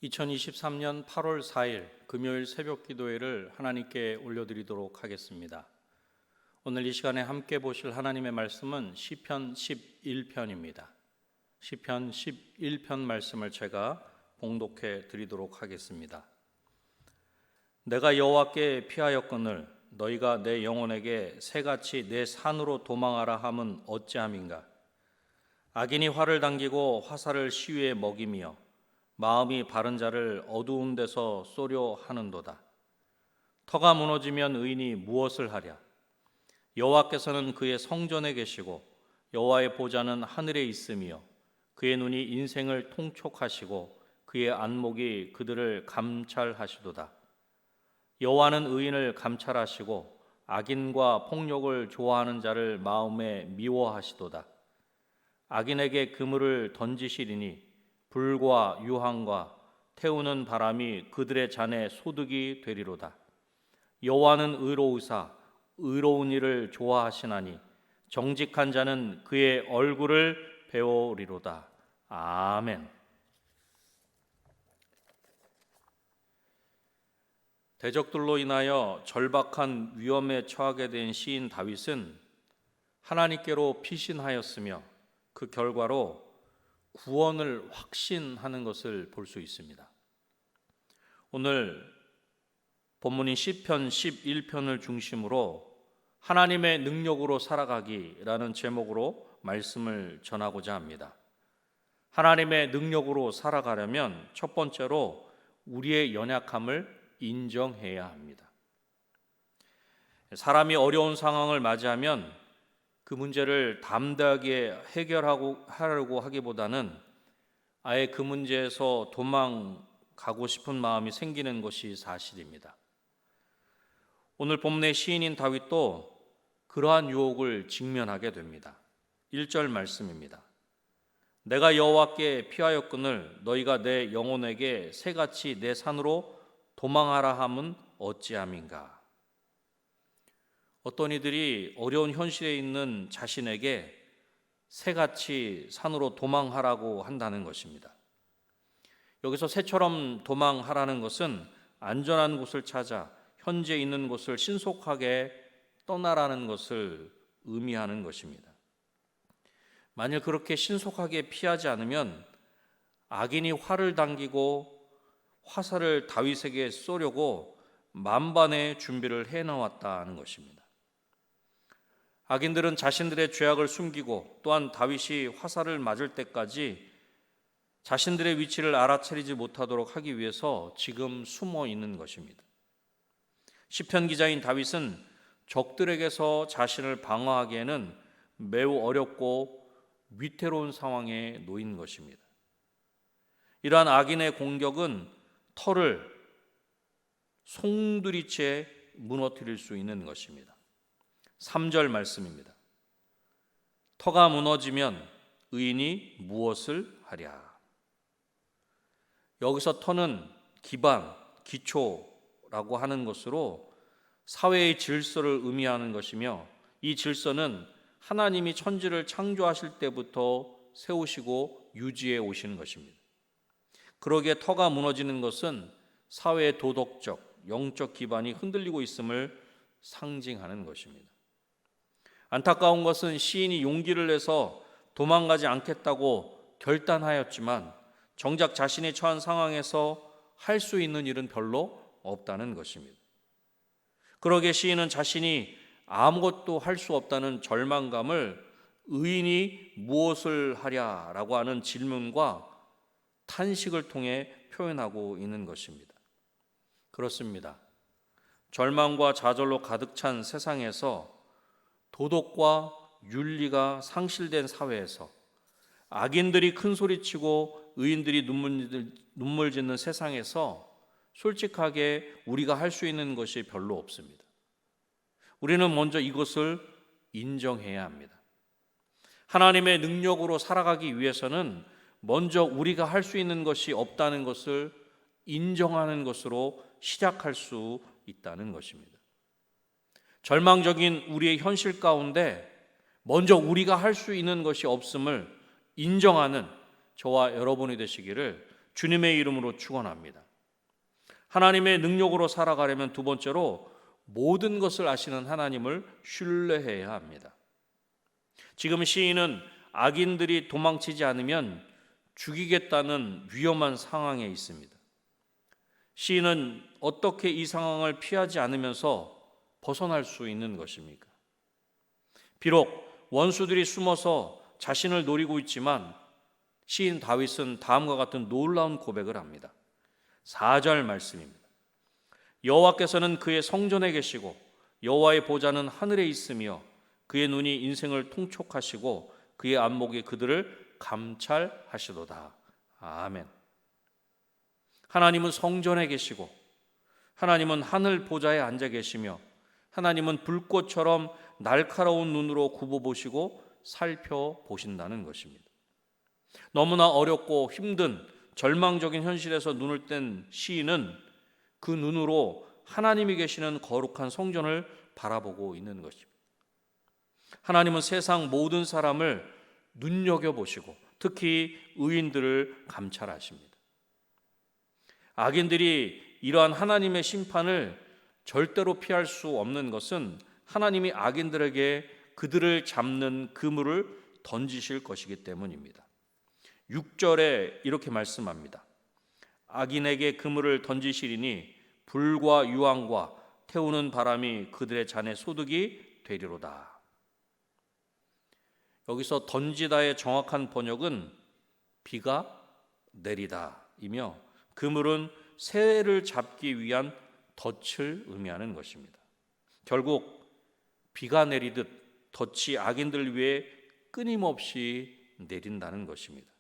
2023년 8월 4일 금요일 새벽 기도회를 하나님께 올려드리도록 하겠습니다. 오늘 이 시간에 함께 보실 하나님의 말씀은 시편 11편입니다. 시편 11편 말씀을 제가 봉독해 드리도록 하겠습니다. 내가 여호와께 피하였거늘 너희가 내 영혼에게 새같이 내 산으로 도망하라 함은 어찌함인가. 악인이 활을 당기고 화살을 시위에 먹이며 마음이 바른 자를 어두운 데서 쏘려 하는도다. 터가 무너지면 의인이 무엇을 하랴. 여호와께서는 그의 성전에 계시고 여호와의 보좌는 하늘에 있으며 그의 눈이 인생을 통촉하시고 그의 안목이 그들을 감찰하시도다. 여호와는 의인을 감찰하시고 악인과 폭력을 좋아하는 자를 마음에 미워하시도다. 악인에게 그물을 던지시리니 불과 유황과 태우는 바람이 그들의 잔에 소득이 되리로다. 여호와는 의로우사 의로운 일을 좋아하시나니 정직한 자는 그의 얼굴을 배우리로다. 아멘. 대적들로 인하여 절박한 위험에 처하게 된 시인 다윗은 하나님께로 피신하였으며 그 결과로 구원을 확신하는 것을 볼 수 있습니다. 오늘 본문인 시편 11편을 중심으로 하나님의 능력으로 살아가기라는 제목으로 말씀을 전하고자 합니다. 하나님의 능력으로 살아가려면 첫 번째로 우리의 연약함을 인정해야 합니다. 사람이 어려운 상황을 맞이하면 그 문제를 담대하게 해결하려고 하기보다는 아예 그 문제에서 도망가고 싶은 마음이 생기는 것이 사실입니다. 오늘 본문의 시인인 다윗도 그러한 유혹을 직면하게 됩니다. 1절 말씀입니다. 내가 여호와께 피하였거늘 너희가 내 영혼에게 새같이 내 산으로 도망하라 함은 어찌함인가. 어떤 이들이 어려운 현실에 있는 자신에게 새같이 산으로 도망하라고 한다는 것입니다. 여기서 새처럼 도망하라는 것은 안전한 곳을 찾아 현재 있는 곳을 신속하게 떠나라는 것을 의미하는 것입니다. 만일 그렇게 신속하게 피하지 않으면 악인이 활을 당기고 화살을 다윗에게 쏘려고 만반의 준비를 해놓았다는 것입니다. 악인들은 자신들의 죄악을 숨기고 또한 다윗이 화살을 맞을 때까지 자신들의 위치를 알아차리지 못하도록 하기 위해서 지금 숨어 있는 것입니다. 시편 기자인 다윗은 적들에게서 자신을 방어하기에는 매우 어렵고 위태로운 상황에 놓인 것입니다. 이러한 악인의 공격은 터를 송두리째 무너뜨릴 수 있는 것입니다. 3절 말씀입니다. 터가 무너지면 의인이 무엇을 하랴. 여기서 터는 기반, 기초라고 하는 것으로 사회의 질서를 의미하는 것이며 이 질서는 하나님이 천지를 창조하실 때부터 세우시고 유지해 오시는 것입니다. 그러기에 터가 무너지는 것은 사회의 도덕적, 영적 기반이 흔들리고 있음을 상징하는 것입니다. 안타까운 것은 시인이 용기를 내서 도망가지 않겠다고 결단하였지만 정작 자신이 처한 상황에서 할 수 있는 일은 별로 없다는 것입니다. 그러기에 시인은 자신이 아무것도 할 수 없다는 절망감을 의인이 무엇을 하랴라고 하는 질문과 탄식을 통해 표현하고 있는 것입니다. 그렇습니다. 절망과 좌절로 가득 찬 세상에서 도덕과 윤리가 상실된 사회에서 악인들이 큰 소리치고 의인들이 눈물 짓는 세상에서 솔직하게 우리가 할 수 있는 것이 별로 없습니다. 우리는 먼저 이것을 인정해야 합니다. 하나님의 능력으로 살아가기 위해서는 먼저 우리가 할 수 있는 것이 없다는 것을 인정하는 것으로 시작할 수 있다는 것입니다. 절망적인 우리의 현실 가운데 먼저 우리가 할 수 있는 것이 없음을 인정하는 저와 여러분이 되시기를 주님의 이름으로 축원합니다. 하나님의 능력으로 살아가려면 두 번째로 모든 것을 아시는 하나님을 신뢰해야 합니다. 지금 시인은 악인들이 도망치지 않으면 죽이겠다는 위험한 상황에 있습니다. 시인은 어떻게 이 상황을 피하지 않으면서 벗어날 수 있는 것입니까? 비록 원수들이 숨어서 자신을 노리고 있지만 시인 다윗은 다음과 같은 놀라운 고백을 합니다. 4절 말씀입니다. 여호와께서는 그의 성전에 계시고 여호와의 보좌는 하늘에 있으며 그의 눈이 인생을 통촉하시고 그의 안목이 그들을 감찰하시도다. 아멘. 하나님은 성전에 계시고 하나님은 하늘 보좌에 앉아 계시며 하나님은 불꽃처럼 날카로운 눈으로 굽어보시고 살펴보신다는 것입니다. 너무나 어렵고 힘든 절망적인 현실에서 눈을 뗀 시인은 그 눈으로 하나님이 계시는 거룩한 성전을 바라보고 있는 것입니다. 하나님은 세상 모든 사람을 눈여겨보시고 특히 의인들을 감찰하십니다. 악인들이 이러한 하나님의 심판을 절대로 피할 수 없는 것은 하나님이 악인들에게 그들을 잡는 그물을 던지실 것이기 때문입니다. 6절에 이렇게 말씀합니다. 악인에게 그물을 던지시리니 불과 유황과 태우는 바람이 그들의 잔에 소득이 되리로다. 여기서 던지다의 정확한 번역은 비가 내리다이며 그물은 새를 잡기 위한 덫을 의미하는 것입니다. 결국 비가 내리듯 덫이 악인들 위해 끊임없이 내린다는 것입니다.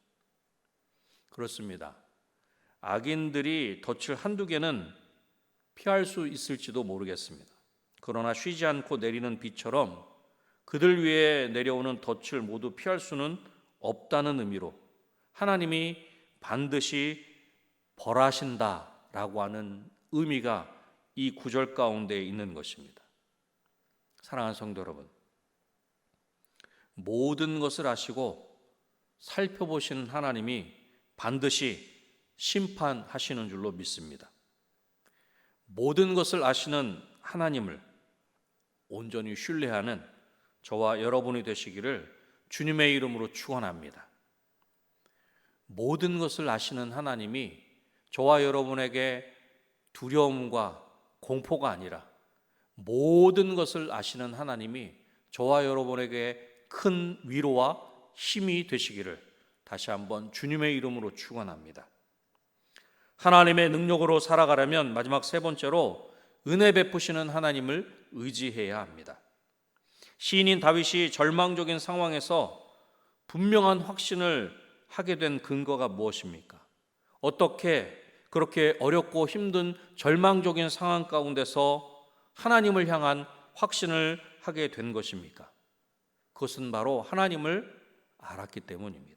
그렇습니다. 악인들이 덫을 한두 개는 피할 수 있을지도 모르겠습니다. 그러나 쉬지 않고 내리는 비처럼 그들 위에 내려오는 덫을 모두 피할 수는 없다는 의미로 하나님이 반드시 벌하신다라고 하는 의미가 이 구절 가운데 있는 것입니다. 사랑하는 성도 여러분, 모든 것을 아시고 살펴보시는 하나님이 반드시 심판하시는 줄로 믿습니다. 모든 것을 아시는 하나님을 온전히 신뢰하는 저와 여러분이 되시기를 주님의 이름으로 축원합니다. 모든 것을 아시는 하나님이 저와 여러분에게 두려움과 공포가 아니라 모든 것을 아시는 하나님이 저와 여러분에게 큰 위로와 힘이 되시기를 다시 한번 주님의 이름으로 축원합니다. 하나님의 능력으로 살아가려면 마지막 세 번째로 은혜 베푸시는 하나님을 의지해야 합니다. 시인인 다윗이 절망적인 상황에서 분명한 확신을 하게 된 근거가 무엇입니까? 어떻게 그렇게 어렵고 힘든 절망적인 상황 가운데서 하나님을 향한 확신을 하게 된 것입니까? 그것은 바로 하나님을 알았기 때문입니다.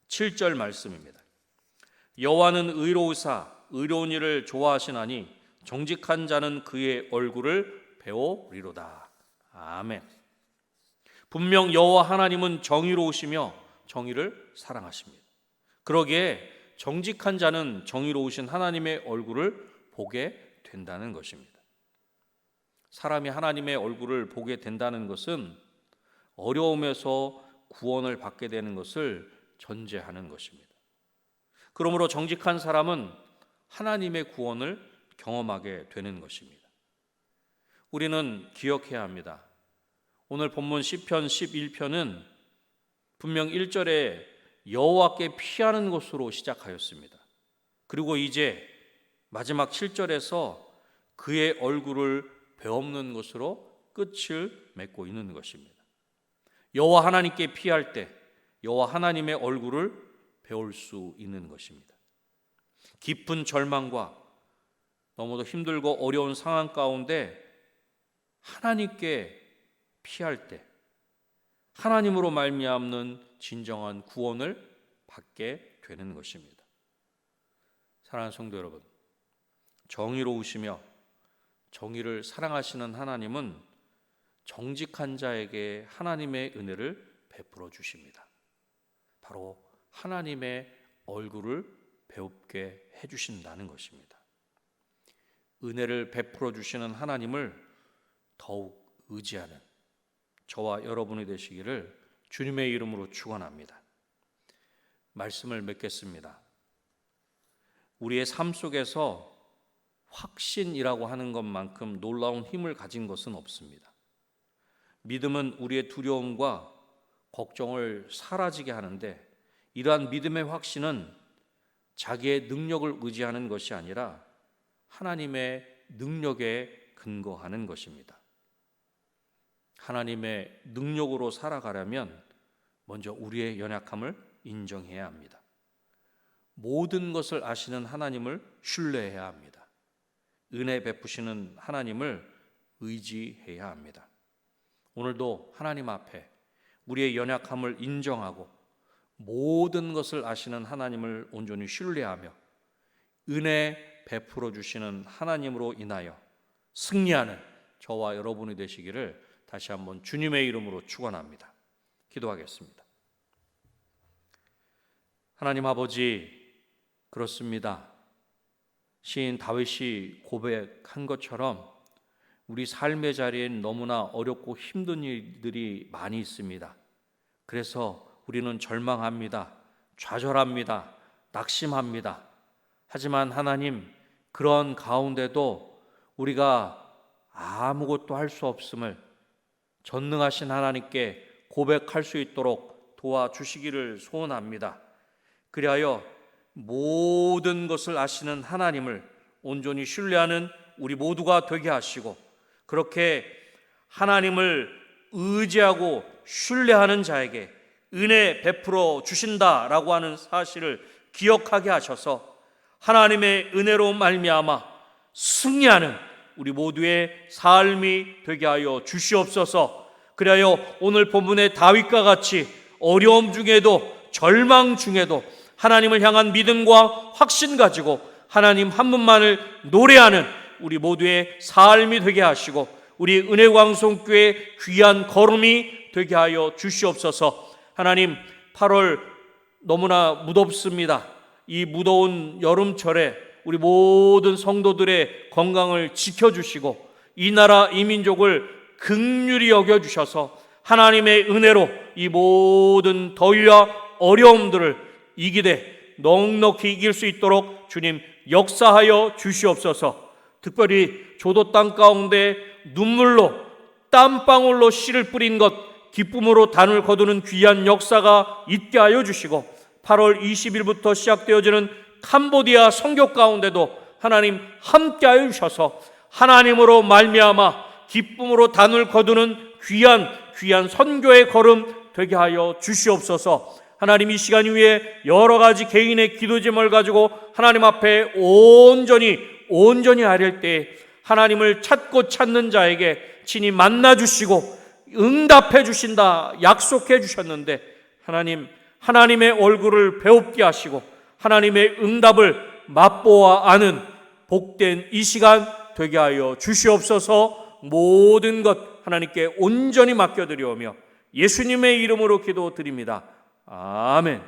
7절 말씀입니다. 여호와는 의로우사 의로운 일을 좋아하시나니 정직한 자는 그의 얼굴을 배우리로다. 아멘. 분명 여호와 하나님은 정의로우시며 정의를 사랑하십니다. 그러기에 정직한 자는 정의로우신 하나님의 얼굴을 보게 된다는 것입니다. 사람이 하나님의 얼굴을 보게 된다는 것은 어려움에서 구원을 받게 되는 것을 전제하는 것입니다. 그러므로 정직한 사람은 하나님의 구원을 경험하게 되는 것입니다. 우리는 기억해야 합니다. 오늘 본문 시편 11편은 분명 1절에 여호와께 피하는 것으로 시작하였습니다. 그리고 이제 마지막 7절에서 그의 얼굴을 베없는 것으로 끝을 맺고 있는 것입니다. 여호와 하나님께 피할 때 여호와 하나님의 얼굴을 배울 수 있는 것입니다. 깊은 절망과 너무도 힘들고 어려운 상황 가운데 하나님께 피할 때 하나님으로 말미암는 진정한 구원을 받게 되는 것입니다. 사랑하는 성도 여러분, 정의로우시며 정의를 사랑하시는 하나님은 정직한 자에게 하나님의 은혜를 베풀어 주십니다. 바로 하나님의 얼굴을 배웁게 해주신다는 것입니다. 은혜를 베풀어 주시는 하나님을 더욱 의지하는 저와 여러분이 되시기를 주님의 이름으로 축원합니다. 말씀을 맺겠습니다. 우리의 삶 속에서 확신이라고 하는 것만큼 놀라운 힘을 가진 것은 없습니다. 믿음은 우리의 두려움과 걱정을 사라지게 하는데, 이러한 믿음의 확신은 자기의 능력을 의지하는 것이 아니라 하나님의 능력에 근거하는 것입니다. 하나님의 능력으로 살아가려면 먼저 우리의 연약함을 인정해야 합니다. 모든 것을 아시는 하나님을 신뢰해야 합니다. 은혜 베푸시는 하나님을 의지해야 합니다. 오늘도 하나님 앞에 우리의 연약함을 인정하고 모든 것을 아시는 하나님을 온전히 신뢰하며 은혜 베풀어 주시는 하나님으로 인하여 승리하는 저와 여러분이 되시기를 다시 한번 주님의 이름으로 축원합니다. 기도하겠습니다. 하나님 아버지, 그렇습니다. 시인 다윗이 고백한 것처럼 우리 삶의 자리엔 너무나 어렵고 힘든 일들이 많이 있습니다. 그래서 우리는 절망합니다. 좌절합니다. 낙심합니다. 하지만 하나님, 그런 가운데도 우리가 아무것도 할 수 없음을 전능하신 하나님께 고백할 수 있도록 도와주시기를 소원합니다. 그리하여 모든 것을 아시는 하나님을 온전히 신뢰하는 우리 모두가 되게 하시고, 그렇게 하나님을 의지하고 신뢰하는 자에게 은혜 베풀어 주신다라고 하는 사실을 기억하게 하셔서 하나님의 은혜로 말미암아 승리하는 우리 모두의 삶이 되게 하여 주시옵소서. 그리하여 오늘 본문의 다윗과 같이 어려움 중에도 절망 중에도 하나님을 향한 믿음과 확신 가지고 하나님 한 분만을 노래하는 우리 모두의 삶이 되게 하시고 우리 은혜광송교회 귀한 걸음이 되게 하여 주시옵소서. 하나님, 8월 너무나 무덥습니다. 이 무더운 여름철에 우리 모든 성도들의 건강을 지켜주시고 이 나라 이 민족을 긍휼히 여겨주셔서 하나님의 은혜로 이 모든 더위와 어려움들을 이기되 넉넉히 이길 수 있도록 주님 역사하여 주시옵소서. 특별히 조도 땅 가운데 눈물로 땀방울로 씨를 뿌린 것 기쁨으로 단을 거두는 귀한 역사가 있게 하여 주시고 8월 20일부터 시작되어지는 캄보디아 선교 가운데도 하나님 함께 하여 주셔서 하나님으로 말미암아 기쁨으로 단을 거두는 귀한 선교의 걸음 되게 하여 주시옵소서. 하나님, 이 시간 이후에 여러 가지 개인의 기도 제목을 가지고 하나님 앞에 온전히 아뢰 때 하나님을 찾고 찾는 자에게 친히 만나 주시고 응답해 주신다 약속해 주셨는데, 하나님의 얼굴을 배웁게 하시고 하나님의 응답을 맛보아 아는 복된 이 시간 되게 하여 주시옵소서. 모든 것 하나님께 온전히 맡겨드리오며 예수님의 이름으로 기도드립니다. 아멘.